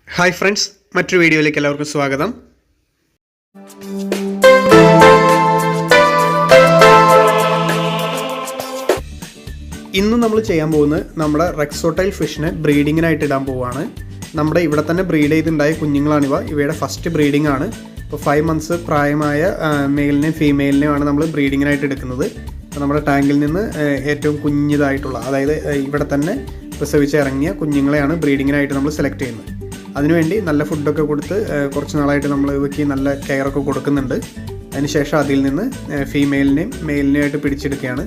Hi friends, മറ്റൊരു വീഡിയോയിലേക്ക് എല്ലാവർക്കും സ്വാഗതം. ഇന്ന് നമ്മൾ ചെയ്യാൻ പോകുന്നത് നമ്മുടെ റെക്സോട്ടൈൽ ഫിഷിനെ ബ്രീഡിങ്ങിനായിട്ട് ഇടാൻ പോവുകയാണ്. നമ്മുടെ ഇവിടെ തന്നെ ബ്രീഡ് ചെയ്തുണ്ടായ കുഞ്ഞുങ്ങളാണിവ. ഇവയുടെ ഫസ്റ്റ് ബ്രീഡിംഗ് ആണ്. ഇപ്പോൾ 5 months പ്രായമായ മെയിലിനെയും ഫീമെയിലിനെയുമാണ് നമ്മൾ ബ്രീഡിങ്ങിനായിട്ട് എടുക്കുന്നത്. അപ്പോൾ നമ്മുടെ ടാങ്കിൽ നിന്ന് ഏറ്റവും കുഞ്ഞിതായിട്ടുള്ള, അതായത് ഇവിടെ തന്നെ പ്രസവിച്ചിറങ്ങിയ കുഞ്ഞുങ്ങളെയാണ് ബ്രീഡിങ്ങിനായിട്ട് നമ്മൾ സെലക്ട് ചെയ്യുന്നത്. അതിനുവേണ്ടി നല്ല ഫുഡൊക്കെ കൊടുത്ത് കുറച്ച് നാളായിട്ട് നമ്മൾ ഇവയ്ക്ക് നല്ല കെയറൊക്കെ കൊടുക്കുന്നുണ്ട്. അതിനുശേഷം അതിൽ നിന്ന് ഫീമെയിലിനെയും മെയിലിനെയായിട്ട് പിടിച്ചെടുക്കുകയാണ്.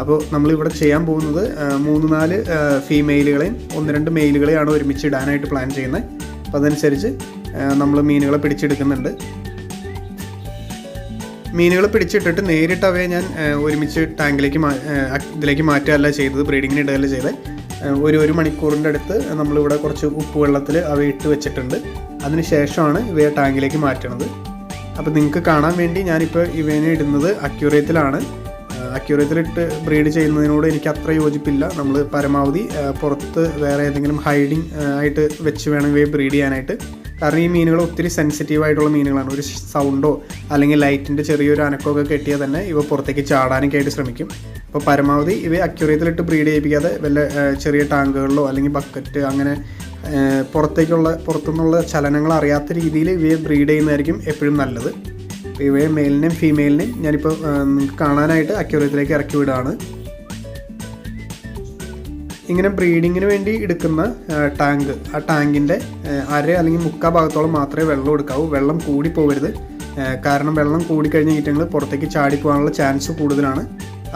അപ്പോൾ നമ്മളിവിടെ ചെയ്യാൻ പോകുന്നത് 3-4 ഫീമെയിലുകളെയും 1-2 മെയിലുകളെയാണ് ഒരുമിച്ച് ഇടാനായിട്ട് പ്ലാൻ ചെയ്യുന്നത്. അപ്പോൾ അതനുസരിച്ച് നമ്മൾ മീനുകളെ പിടിച്ചെടുക്കുന്നുണ്ട്. മീനുകൾ പിടിച്ചിട്ടിട്ട് നേരിട്ട് അവയെ ഞാൻ ഒരുമിച്ച് ടാങ്കിലേക്ക് ഇതിലേക്ക് മാറ്റുകയല്ല ചെയ്തത്, ബ്രീഡിങ്ങിന് ഇടുകയല്ല ചെയ്തത്. ഒരു മണിക്കൂറിൻ്റെ അടുത്ത് നമ്മളിവിടെ കുറച്ച് ഉപ്പ് വെള്ളത്തിൽ അവയെ ഇട്ട് വെച്ചിട്ടുണ്ട്. അതിന് ശേഷമാണ് ഇവയെ ടാങ്കിലേക്ക് മാറ്റണത്. അപ്പോൾ നിങ്ങൾക്ക് കാണാൻ വേണ്ടി ഞാനിപ്പോൾ ഇവയെ ഇടുന്നത് അക്യൂറേറ്റിലാണ്. അക്യൂറേറ്റിലിട്ട് ബ്രീഡ് ചെയ്യുന്നതിനോട് എനിക്ക് അത്ര യോജിപ്പില്ല. നമ്മൾ പരമാവധി പുറത്ത് വേറെ ഏതെങ്കിലും ഹൈഡിങ് ആയിട്ട് വെച്ച് വേണം ഇവയെ ബ്രീഡ് ചെയ്യാനായിട്ട്. കാരണം ഈ മീനുകൾ ഒത്തിരി സെൻസിറ്റീവായിട്ടുള്ള മീനുകളാണ്. ഒരു സൗണ്ടോ അല്ലെങ്കിൽ ലൈറ്റിൻ്റെ ചെറിയൊരു അനക്കമൊക്കെ കെട്ടിയാൽ തന്നെ ഇവ പുറത്തേക്ക് ചാടാനൊക്കെ ആയിട്ട് ശ്രമിക്കും. അപ്പോൾ പരമാവധി ഇവയെ അക്യൂറേറ്റിലിട്ട് ബ്രീഡ് ചെയ്യിപ്പിക്കാതെ വല്ല ചെറിയ ടാങ്കുകളിലോ അല്ലെങ്കിൽ ബക്കറ്റ് അങ്ങനെ പുറത്തുനിന്നുള്ള ചലനങ്ങൾ അറിയാത്ത രീതിയിൽ ഇവയെ ബ്രീഡ് ചെയ്യുന്നതായിരിക്കും എപ്പോഴും നല്ലത്. അപ്പോൾ ഇവയെ മെയിലിനെയും ഫീമെയിലിനെയും ഞാനിപ്പോൾ നിങ്ങൾക്ക് കാണാനായിട്ട് അക്യൂറേറ്റിലേക്ക് ഇറക്കി വിടുകയാണ്. ഇങ്ങനെ ബ്രീഡിങ്ങിന് വേണ്ടി എടുക്കുന്ന ടാങ്ക്, ആ ടാങ്കിൻ്റെ അര അല്ലെങ്കിൽ മുക്കാൽ ഭാഗത്തോളം മാത്രമേ വെള്ളം എടുക്കാവൂ. വെള്ളം കൂടി പോകരുത്. കാരണം വെള്ളം കൂടിക്കഴിഞ്ഞ ഈറ്റങ്ങൾ പുറത്തേക്ക് ചാടിപ്പോകാനുള്ള ചാൻസ് കൂടുതലാണ്.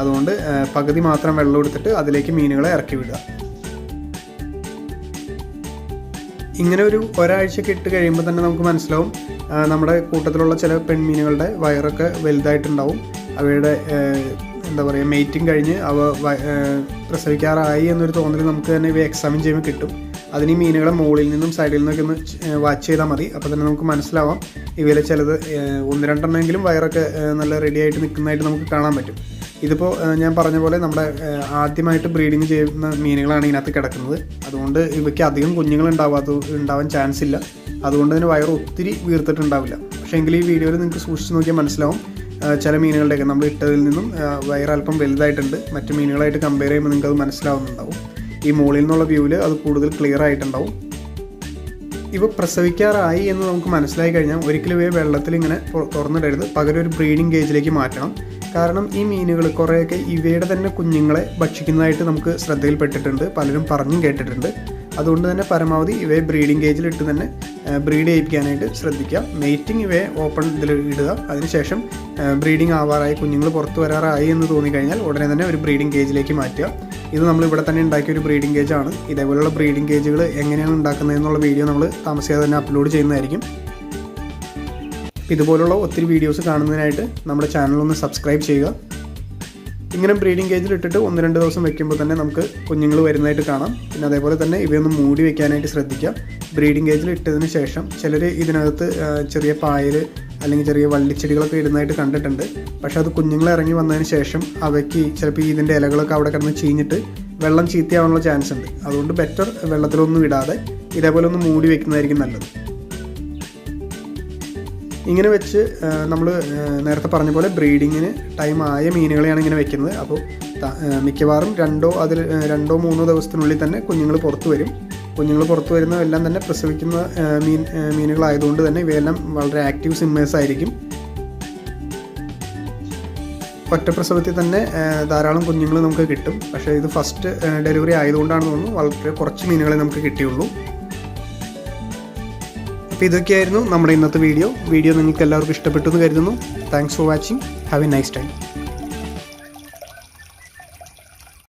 അതുകൊണ്ട് പകുതി മാത്രം വെള്ളം എടുത്തിട്ട് അതിലേക്ക് മീനുകളെ ഇറക്കി വിടുക. ഇങ്ങനെ ഒരാഴ്ചയൊക്കെ ഇട്ട് കഴിയുമ്പോൾ തന്നെ നമുക്ക് മനസ്സിലാവും നമ്മുടെ കൂട്ടത്തിലുള്ള ചില പെൺമീനുകളുടെ വയറൊക്കെ വലുതായിട്ടുണ്ടാവും. അവയുടെ എന്താ പറയുക, മെയ്റ്റിങ് കഴിഞ്ഞ് അവ പ്രസവിക്കാറായി എന്നൊരു തോന്നൽ നമുക്ക് തന്നെ ഇവ എക്സാമിൻ ചെയ്യുമ്പോൾ കിട്ടും. അതിന് ഈ മീനുകളെ മുകളിൽ നിന്നും സൈഡിൽ നിന്നൊക്കെ ഒന്ന് വാച്ച് ചെയ്താൽ മതി. അപ്പോൾ തന്നെ നമുക്ക് മനസ്സിലാവാം ഇവയിലെ ചിലത് 1-2 വയറൊക്കെ നല്ല റെഡി ആയിട്ട് നിൽക്കുന്നതായിട്ട് നമുക്ക് കാണാൻ പറ്റും. ഇതിപ്പോൾ ഞാൻ പറഞ്ഞ പോലെ നമ്മുടെ ആദ്യമായിട്ട് ബ്രീഡിങ് ചെയ്യുന്ന മീനുകളാണ് ഇതിനകത്ത് കിടക്കുന്നത്. അതുകൊണ്ട് ഇവയ്ക്ക് അധികം കുഞ്ഞുങ്ങൾ ഉണ്ടാവാൻ ചാൻസ് ഇല്ല. അതുകൊണ്ട് തന്നെ വയറ് ഒത്തിരി വീർത്തിട്ടുണ്ടാവില്ല. പക്ഷേ എങ്കിൽ ഈ വീഡിയോയിൽ നിങ്ങൾക്ക് സൂക്ഷിച്ച് നോക്കിയാൽ മനസ്സിലാവും ചില മീനുകളുടെയൊക്കെ നമ്മൾ ഇട്ടതിൽ നിന്നും വയറൽപ്പം വലുതായിട്ടുണ്ട്. മറ്റു മീനുകളായിട്ട് കമ്പയർ ചെയ്യുമ്പോൾ നിങ്ങൾക്ക് അത് മനസ്സിലാവുന്നുണ്ടാവും. ഈ മുകളിൽ നിന്നുള്ള വ്യൂവിൽ അത് കൂടുതൽ ക്ലിയർ ആയിട്ടുണ്ടാവും. ഇവ പ്രസവിക്കാറായി എന്ന് നമുക്ക് മനസ്സിലായി കഴിഞ്ഞാൽ ഒരിക്കലും ഇവയെ വെള്ളത്തിൽ ഇങ്ങനെ തുറന്നിടരുത്. പകരം ഒരു ബ്രീഡിംഗ് കേജിലേക്ക് മാറ്റണം. കാരണം ഈ മീനുകൾ കുറേയൊക്കെ ഇവയുടെ തന്നെ കുഞ്ഞുങ്ങളെ ഭക്ഷിക്കുന്നതായിട്ട് നമുക്ക് ശ്രദ്ധയിൽപ്പെട്ടിട്ടുണ്ട്, പലരും പറഞ്ഞും കേട്ടിട്ടുണ്ട്. അതുകൊണ്ട് തന്നെ പരമാവധി ഇവയെ ബ്രീഡിംഗ് കേജിൽ ഇട്ട് തന്നെ ബ്രീഡ് ചെയ്യിപ്പിക്കാനായിട്ട് ശ്രദ്ധിക്കുക. മെയ്റ്റിംഗ് ഇവയെ ഓപ്പൺ ഇതിൽ ഇടുക. അതിനുശേഷം ബ്രീഡിംഗ് ആവാറായി, കുഞ്ഞുങ്ങൾ പുറത്ത് വരാറായി എന്ന് തോന്നിക്കഴിഞ്ഞാൽ ഉടനെ തന്നെ ഒരു ബ്രീഡിംഗ് കേജിലേക്ക് മാറ്റുക. ഇത് നമ്മൾ ഇവിടെ തന്നെ ഉണ്ടാക്കിയ ഒരു ബ്രീഡിംഗ് കേജാണ്. ഇതേപോലെയുള്ള ബ്രീഡിംഗ് കേജുകൾ എങ്ങനെയാണ് ഉണ്ടാക്കുന്നതെന്നുള്ള വീഡിയോ നമ്മൾ താമസിയാതെ തന്നെ അപ്ലോഡ് ചെയ്യുന്നതായിരിക്കും. ഇതുപോലുള്ള ഒത്തിരി വീഡിയോസ് കാണുന്നതിനായിട്ട് നമ്മുടെ ചാനലൊന്ന് സബ്സ്ക്രൈബ് ചെയ്യുക. ഇങ്ങനെ ബ്രീഡിംഗ് കേജിൽ ഇട്ടിട്ട് 1-2 ദിവസം വെക്കുമ്പോൾ തന്നെ നമുക്ക് കുഞ്ഞുങ്ങൾ വരുന്നതായിട്ട് കാണാം. പിന്നെ അതേപോലെ തന്നെ ഇവയൊന്ന് മൂടി വെക്കാനായിട്ട് ശ്രദ്ധിക്കുക. ബ്രീഡിംഗ് കേജിൽ ഇട്ടതിന് ശേഷം ചിലർ ഇതിനകത്ത് ചെറിയ പായൽ അല്ലെങ്കിൽ ചെറിയ വള്ളിച്ചെടികളൊക്കെ ഇടുന്നതായിട്ട് കണ്ടിട്ടുണ്ട്. പക്ഷേ അത് കുഞ്ഞുങ്ങൾ ഇറങ്ങി വന്നതിന് ശേഷം അവയ്ക്ക് ചിലപ്പോൾ ഇതിൻ്റെ ഇലകളൊക്കെ അവിടെ കിടന്ന് ചീഞ്ഞിട്ട് വെള്ളം ചീത്തയാവാനുള്ള ചാൻസ് ഉണ്ട്. അതുകൊണ്ട് ബെറ്റർ വെള്ളത്തിലൊന്നും ഇടാതെ ഇതേപോലെ ഒന്ന് മൂടി വെക്കുന്നതായിരിക്കും നല്ലത്. ഇങ്ങനെ വെച്ച് നമ്മൾ നേരത്തെ പറഞ്ഞ പോലെ ബ്രീഡിങ്ങിന് ടൈം ആയ മീനുകളെയാണ് ഇങ്ങനെ വെക്കുന്നത്. അപ്പോൾ മിക്കവാറും 2-3 ദിവസത്തിനുള്ളിൽ തന്നെ കുഞ്ഞുങ്ങൾ പുറത്തു വരും. കുഞ്ഞുങ്ങൾ പുറത്തു വരുന്നതെല്ലാം തന്നെ പ്രസവിക്കുന്ന മീനുകളായതുകൊണ്ട് തന്നെ ഇവയെല്ലാം വളരെ ആക്റ്റീവ് സ്വിമ്മേഴ്സ് ആയിരിക്കും. ഒറ്റ പ്രസവത്തിൽ തന്നെ ധാരാളം കുഞ്ഞുങ്ങൾ നമുക്ക് കിട്ടും. പക്ഷേ ഇത് ഫസ്റ്റ് ഡെലിവറി ആയതുകൊണ്ടാണെന്ന് തോന്നുന്നു വളരെ കുറച്ച് മീനുകളെ നമുക്ക് കിട്ടിയുള്ളൂ. അപ്പോൾ ഇതൊക്കെയായിരുന്നു നമ്മുടെ ഇന്നത്തെ വീഡിയോ നിങ്ങൾക്ക് എല്ലാവർക്കും ഇഷ്ടപ്പെട്ടു എന്ന് കരുതുന്നു. Thanks for watching. Have A nice time.